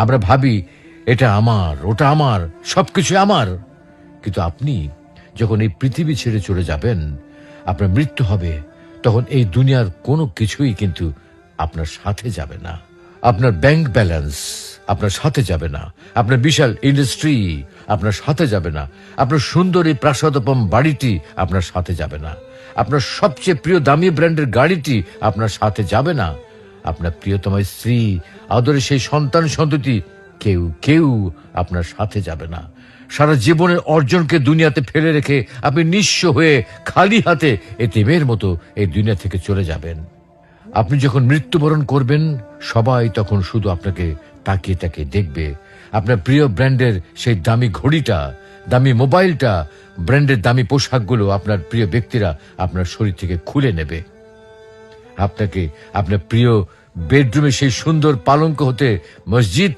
আমরা ভাবি এটা আমার, ওটা আমার, সবকিছু আমার। কিন্তু আপনি যখন এই পৃথিবী ছেড়ে চলে যাবেন, আপনার মৃত্যু হবে, তখন এই দুনিয়ার কোনো কিছুই কিন্তু আপনার সাথে যাবে না। আপনার ব্যাংক ব্যালেন্স আপনার সাথে যাবে না, আপনার বিশাল ইন্ডাস্ট্রি আপনার সাথে যাবে না, আপনার সুন্দর এই প্রাসাদোপম বাড়িটি আপনার সাথে যাবে না, আপনার সবচেয়ে প্রিয় দামি ব্র্যান্ডের গাড়িটি আপনার সাথে যাবে না, আপনার প্রিয়তমা স্ত্রী, আদরের সেই সন্তান সন্ততি, কেউ কেউ আপনার সাথে যাবে না। সারা জীবনের অর্জনকে দুনিয়াতে ফেলে রেখে আপনি নিঃস্ব হয়ে খালি হাতে এতিমের মতো এই দুনিয়া থেকে চলে যাবেন। আপনি যখন মৃত্যুবরণ করবেন, সবাই তখন শুধু আপনাকে তাকিয়ে তাকিয়ে দেখবে। আপনার প্রিয় ব্র্যান্ডের সেই দামি ঘড়িটা, দামি মোবাইলটা, ব্র্যান্ডের দামি পোশাকগুলো আপনার প্রিয় ব্যক্তিরা আপনার শরীর থেকে খুলে নেবে। আপনাকে আপনার প্রিয় বেডরুমে সেই সুন্দর পালঙ্ক হতে মসজিদ